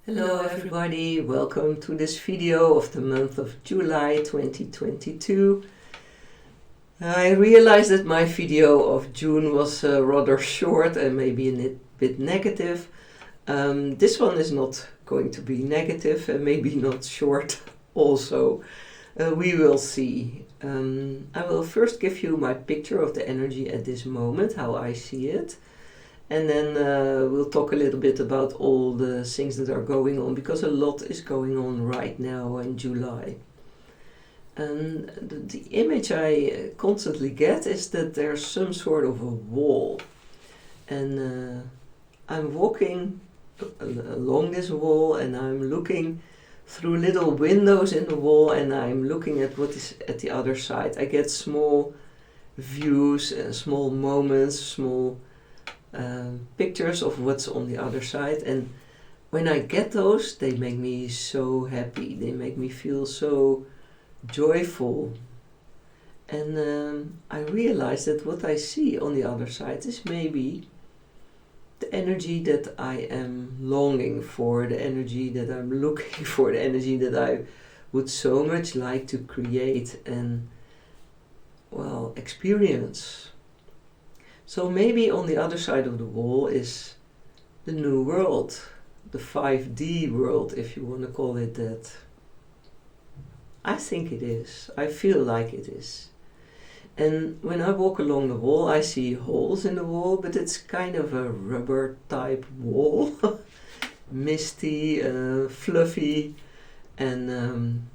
Hello everybody, welcome to this video of the month of July 2022. I realized that my video of June was rather short and maybe a bit negative. This one is not going to be negative and maybe not short also. We will see. I will first give you my picture of the energy at this moment, how I see it. And then we'll talk a little bit about all the things that are going on, because a lot is going on right now in July. And the image I constantly get is that there's some sort of a wall. And I'm walking along this wall and I'm looking through little windows in the wall and I'm looking at what is at the other side. I get small views, small moments, small pictures of what's on the other side, and when I get those, they make me so happy. They make me feel so joyful, and I realize that what I see on the other side is maybe the energy that I am longing for, the energy that I'm looking for, the energy that I would so much like to create and, well, experience. So maybe on the other side of the wall is the new world, the 5D world, if you want to call it that. I think it is. I feel like it is. And when I walk along the wall, I see holes in the wall, but it's kind of a rubber type wall. Misty, fluffy, and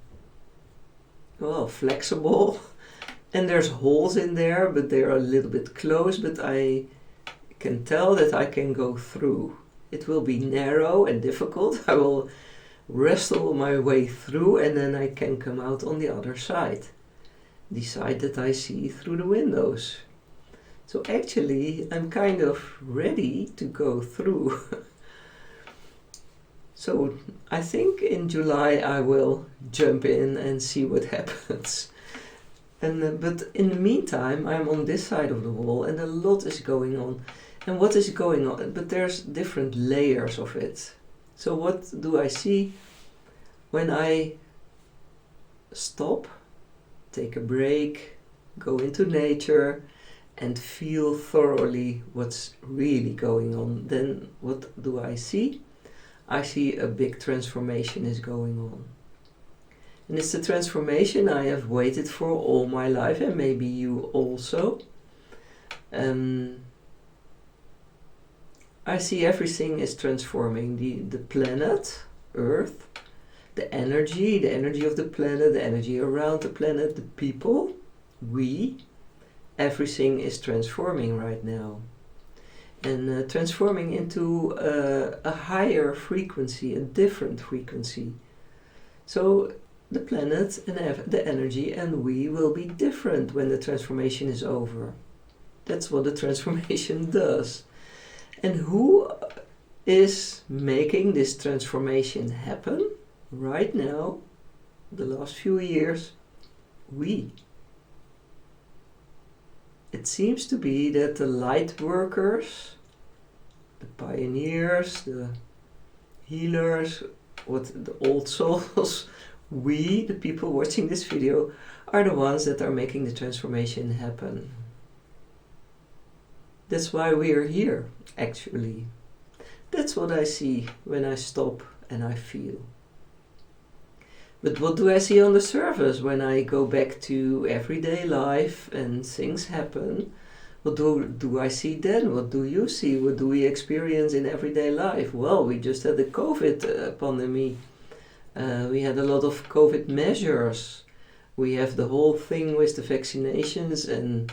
well, flexible. And there's holes in there, but they're a little bit close, but I can tell that I can go through. It will be narrow and difficult. I will wrestle my way through and then I can come out on the other side. The side that I see through the windows. So actually, I'm kind of ready to go through. So I think in July I will jump in and see what happens. And but in the meantime, I'm on this side of the wall and a lot is going on. And what is going on? But there's different layers of it. So what do I see when I stop, take a break, go into nature and feel thoroughly what's really going on? Then what do I see? I see a big transformation is going on. And it's the transformation I have waited for all my life, and maybe you also. I see everything is transforming. The planet, Earth, the energy of the planet, the energy around the planet, the people, we, everything is transforming right now. And transforming into a higher frequency, a different frequency. So the planet and the energy and we will be different when the transformation is over. That's what the transformation does. And who is making this transformation happen right now, the last few years? We. It seems to be that the light workers, the pioneers, the healers, the old souls, we, the people watching this video, are the ones that are making the transformation happen. That's why we are here, actually. That's what I see when I stop and I feel. But what do I see on the surface when I go back to everyday life and things happen? What do I see then? What do you see? What do we experience in everyday life? Well, we just had the COVID pandemic. We had a lot of COVID measures. We have the whole thing with the vaccinations, and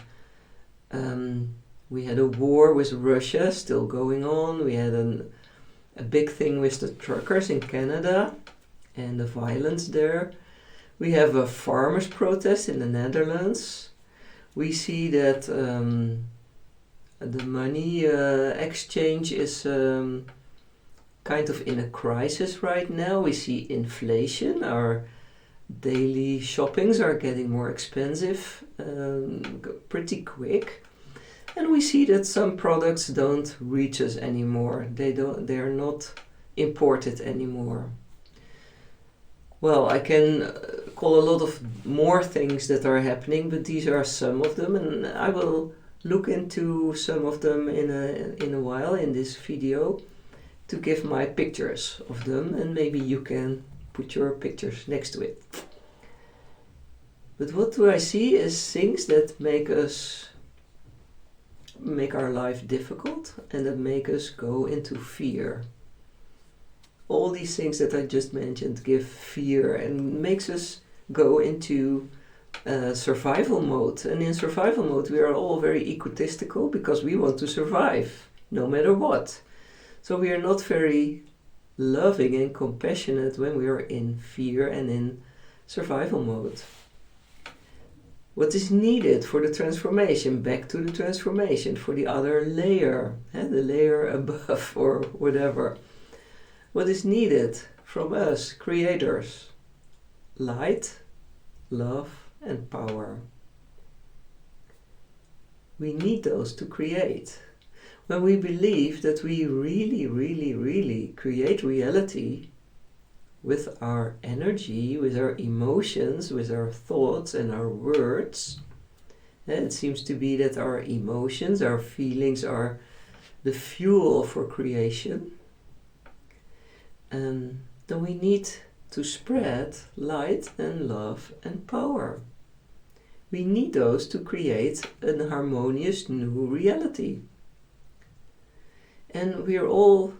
we had a war with Russia still going on. We had a big thing with the truckers in Canada and the violence there. We have a farmers' protest in the Netherlands. We see that the money exchange is kind of in a crisis right now. We see inflation. Our daily shoppings are getting more expensive pretty quick. And we see that some products don't reach us anymore. They're not important anymore. Well, I can call a lot of more things that are happening, but these are some of them, and I will look into some of them in a while in this video to give my pictures of them, and maybe you can put your pictures next to it. But what do I see is things that make our life difficult and that make us go into fear. All these things that I just mentioned give fear and makes us go into survival mode. And in survival mode we are all very egotistical because we want to survive no matter what. So we are not very loving and compassionate when we are in fear and in survival mode. What is needed for the transformation, back to the transformation, for the other layer, the layer above or whatever. What is needed from us, creators? Light, love and power. We need those to create. When we believe that we really create reality with our energy, with our emotions, with our thoughts and our words, it seems to be that our emotions, our feelings are the fuel for creation. Then we need to spread light and love and power. We need those to create a harmonious new reality. And we are all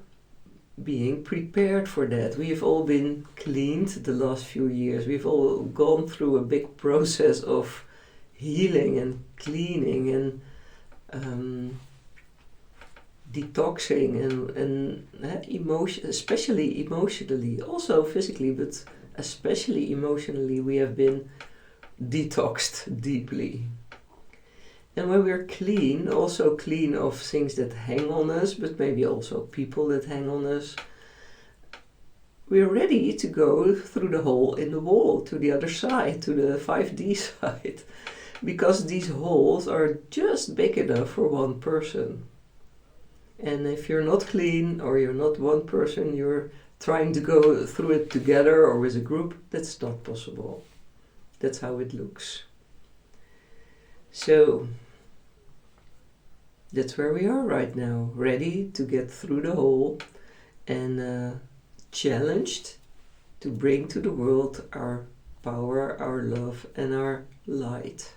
being prepared for that. We have all been cleaned the last few years. We've all gone through a big process of healing and cleaning and detoxing and emotion, especially emotionally, also physically, but especially emotionally, we have been detoxed deeply. And when we're clean, also clean of things that hang on us, but maybe also people that hang on us, we're ready to go through the hole in the wall, to the other side, to the 5D side, because these holes are just big enough for one person. And if you're not clean or you're not one person, you're trying to go through it together or with a group, that's not possible. That's how it looks. So that's where we are right now, ready to get through the hole and challenged to bring to the world our power, our love and our light.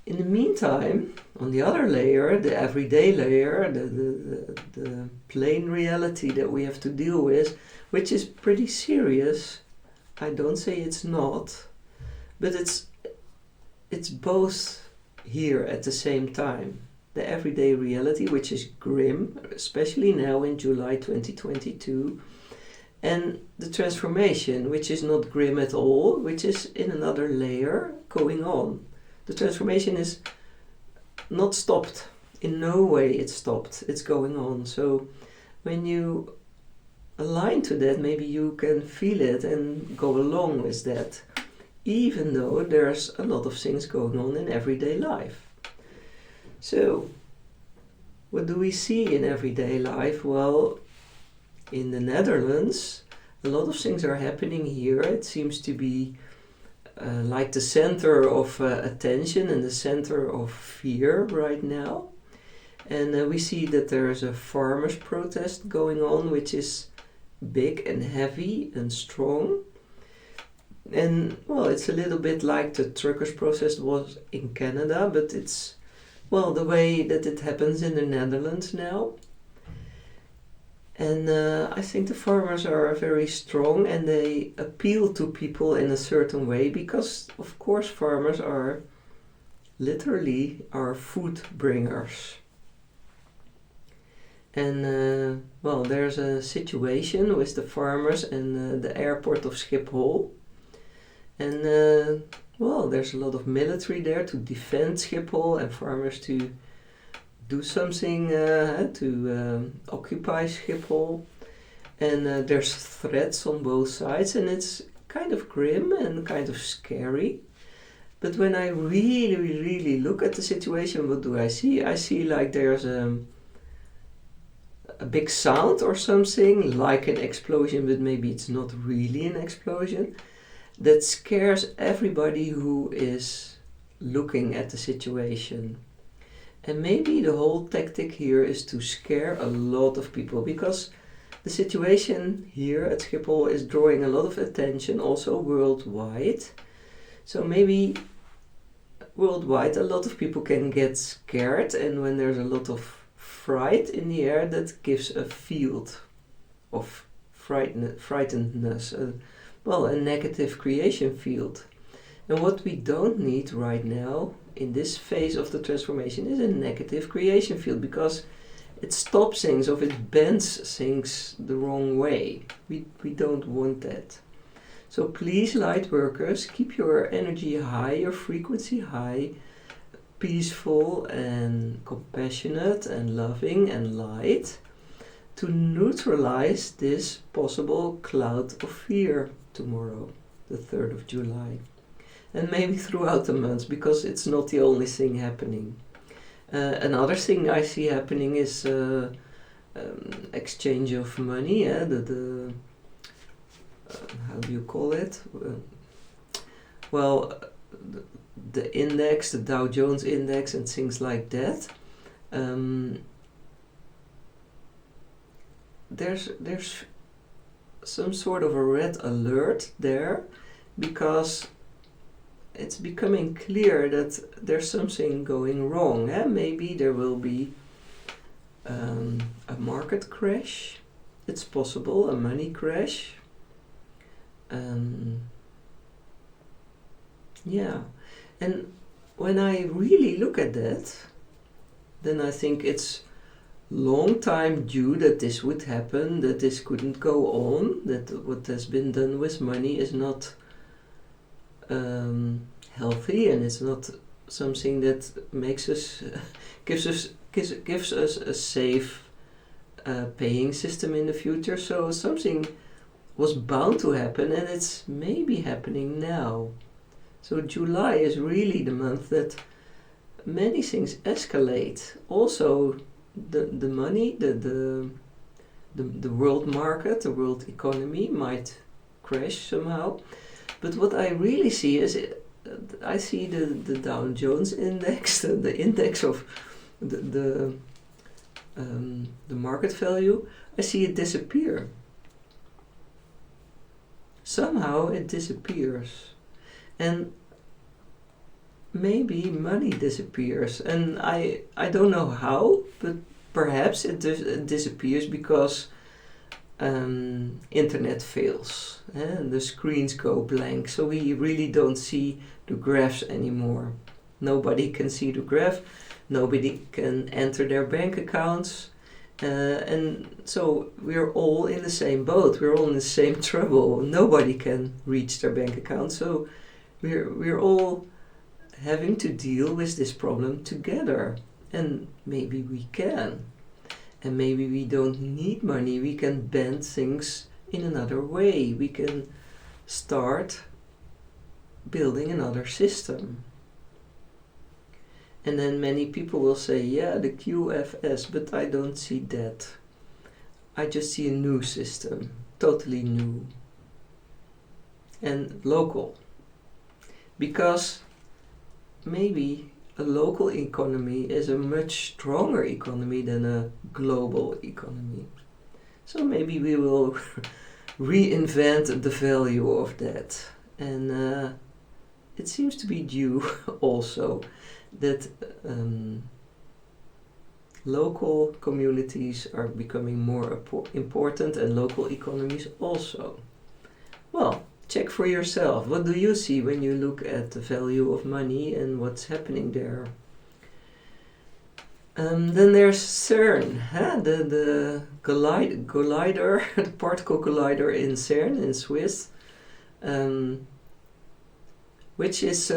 In the meantime, on the other layer, the everyday layer, the plain reality that we have to deal with, which is pretty serious, I don't say it's not, but it's both here at the same time. The everyday reality, which is grim, especially now in July 2022, and the transformation, which is not grim at all, which is in another layer going on. The transformation is not stopped. In no way it's stopped. It's going on. So when you align to that, maybe you can feel it and go along with that, even though there's a lot of things going on in everyday life. So what do we see in everyday life? Well, in the Netherlands, a lot of things are happening here. It seems to be like the center of attention and the center of fear right now. And we see that there is a farmers' protest going on, which is big and heavy and strong. And well, it's a little bit like the truckers' protest was in Canada, but it's, well, the way that it happens in the Netherlands now. And I think the farmers are very strong and they appeal to people in a certain way because, of course, farmers are literally our food bringers. And well, there's a situation with the farmers and the airport of Schiphol. And well, there's a lot of military there to defend Schiphol and farmers to do something to occupy Schiphol. And there's threats on both sides and it's kind of grim and kind of scary. But when I really look at the situation, what do I see? I see like there's a big sound or something, like an explosion, but maybe it's not really an explosion, that scares everybody who is looking at the situation. And maybe the whole tactic here is to scare a lot of people, because the situation here at Schiphol is drawing a lot of attention, also worldwide. So maybe worldwide a lot of people can get scared, and when there's a lot of fright in the air, that gives a field of frightenedness, a negative creation field. And what we don't need right now in this phase of the transformation is a negative creation field, because it stops things, or it bends things the wrong way. We don't want that. So please, light workers, keep your energy high, your frequency high, peaceful and compassionate and loving and light, to neutralize this possible cloud of fear tomorrow, the 3rd of July. And maybe throughout the month, because it's not the only thing happening. Another thing I see happening is exchange of money, how do you call it? The index, the Dow Jones index and things like that. There's some sort of a red alert there, because it's becoming clear that there's something going wrong. Maybe there will be a market crash. It's possible, a money crash. And when I really look at that, then I think it's long time due that this would happen, that this couldn't go on, that what has been done with money is not healthy, and it's not something that makes us gives us a safe paying system in the future. So something was bound to happen, and it's maybe happening now. So July is really the month that many things escalate. Also the money, the world market, the world economy might crash somehow. But what I really see is, I see the Dow Jones index, the index of the market value, I see it disappear. Somehow it disappears. And maybe money disappears. And I don't know how, but perhaps it disappears because internet fails and the screens go blank, so we really don't see the graphs anymore. Nobody can see the graph, nobody can enter their bank accounts, and so we're all in the same boat, we're all in the same trouble. Nobody can reach their bank account, so we're all having to deal with this problem together. And maybe we can. And maybe we don't need money, we can bend things in another way. We can start building another system. And then many people will say, yeah, the QFS, but I don't see that. I just see a new system, totally new. And local. Because maybe a local economy is a much stronger economy than a global economy. So maybe we will reinvent the value of that. And it seems to be due also that local communities are becoming more important, and local economies also. Well, check for yourself. What do you see when you look at the value of money and what's happening there? Then there's Cern, the collider, the particle collider in Cern in Swiss, which is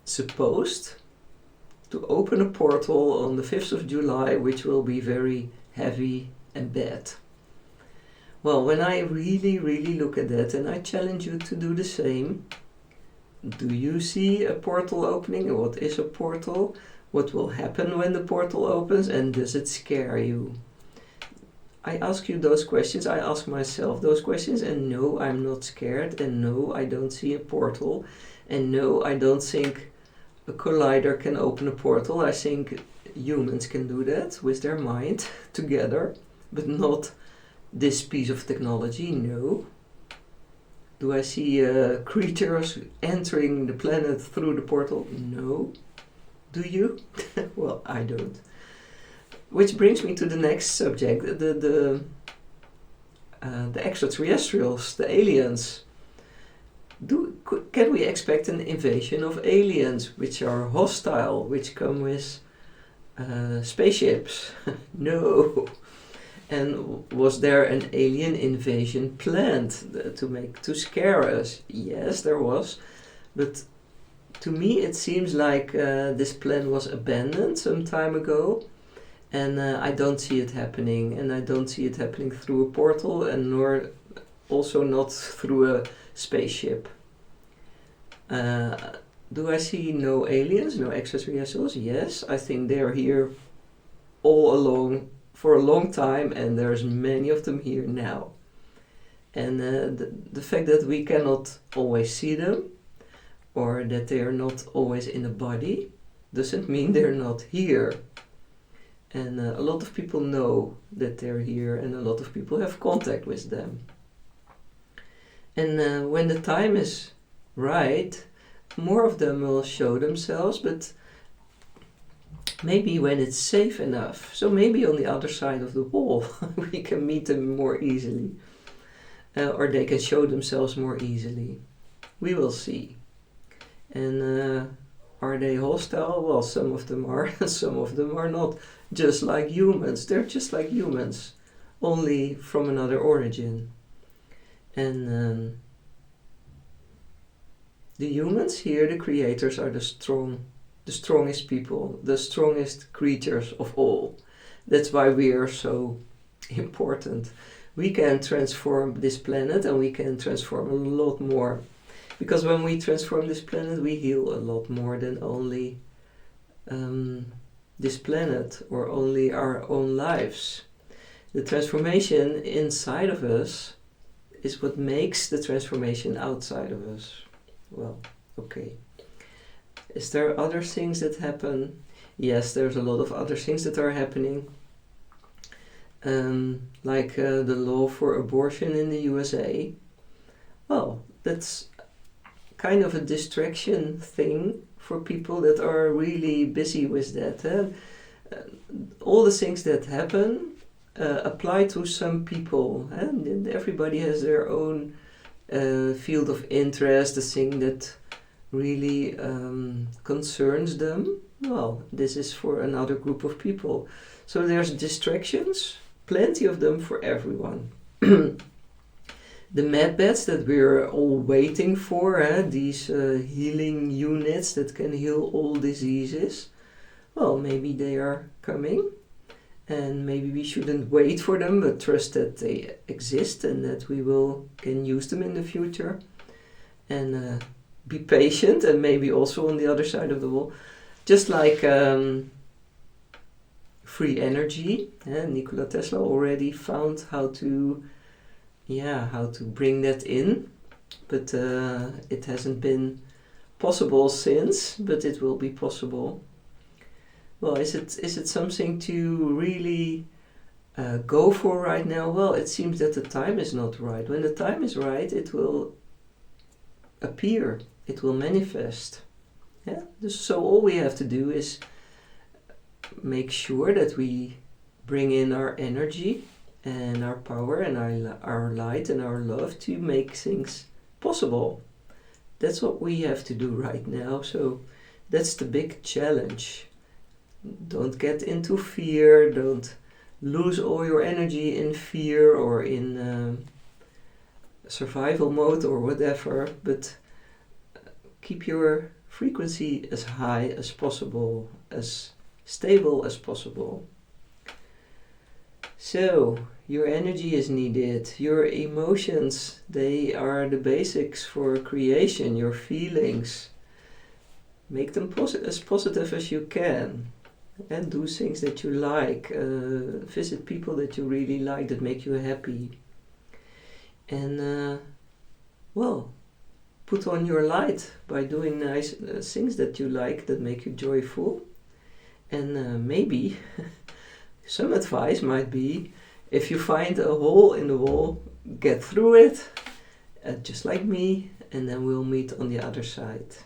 supposed to open a portal on the 5th of July, which will be very heavy and bad. Well, when I really look at that, and I challenge you to do the same, do you see a portal opening? What is a portal? What will happen when the portal opens? And does it scare you? I ask you those questions, I ask myself those questions, and no, I'm not scared, and no, I don't see a portal, and no, I don't think a collider can open a portal. I think humans can do that with their mind together, but not this piece of technology, no. Do I see creatures entering the planet through the portal? No. Do you? Well, I don't. Which brings me to the next subject, the extraterrestrials, the aliens. Can we expect an invasion of aliens which are hostile, which come with spaceships? No. And was there an alien invasion planned to scare us? Yes, there was. But to me it seems like this plan was abandoned some time ago. And I don't see it happening, and I don't see it happening through a portal, and nor also not through a spaceship. Do I see no aliens, no extraterrestrials? Yes, I think they're here all along for a long time, and there's many of them here now. And the fact that we cannot always see them, or that they are not always in a body, doesn't mean they're not here. And a lot of people know that they're here, and a lot of people have contact with them. And when the time is right, more of them will show themselves, but maybe when it's safe enough. So maybe on the other side of the wall we can meet them more easily. Or they can show themselves more easily. We will see. And are they hostile? Well, some of them are, and some of them are not. Just like humans. They're just like humans, only from another origin. And the humans here, the creators, are the strongest people, the strongest creatures of all. That's why we are so important. We can transform this planet, and we can transform a lot more. Because when we transform this planet, we heal a lot more than only this planet or only our own lives. The transformation inside of us is what makes the transformation outside of us. Well, okay. Is there other things that happen? Yes, there's a lot of other things that are happening. Like the law for abortion in the USA. Well, that's kind of a distraction thing for people that are really busy with that. All the things that happen apply to some people, and everybody has their own field of interest, the thing that really concerns them. Well, this is for another group of people. So there's distractions, plenty of them for everyone. The medbeds that we're all waiting for, these healing units that can heal all diseases, well, maybe they are coming, and maybe we shouldn't wait for them, but trust that they exist and that we can use them in the future, and be patient, and maybe also on the other side of the wall, just like free energy. Nikola Tesla already found how to bring that in, but it hasn't been possible since, but it will be possible. Well, is it something to really go for right now? Well, it seems that the time is not right. When the time is right, it will appear, it will manifest. So all we have to do is make sure that we bring in our energy and our power and our light and our love to make things possible. That's what we have to do right now. So that's the big challenge. Don't get into fear. Don't lose all your energy in fear or in survival mode or whatever. But keep your frequency as high as possible, as stable as possible. So, your energy is needed, your emotions, they are the basics for creation, your feelings. Make them as positive as you can. and do things that you like. Visit people that you really like, that make you happy. And, well, put on your light by doing nice things that you like, that make you joyful. And maybe some advice might be, if you find a hole in the wall, get through it, just like me, and then we'll meet on the other side.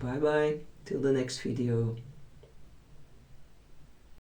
Bye bye, till the next video.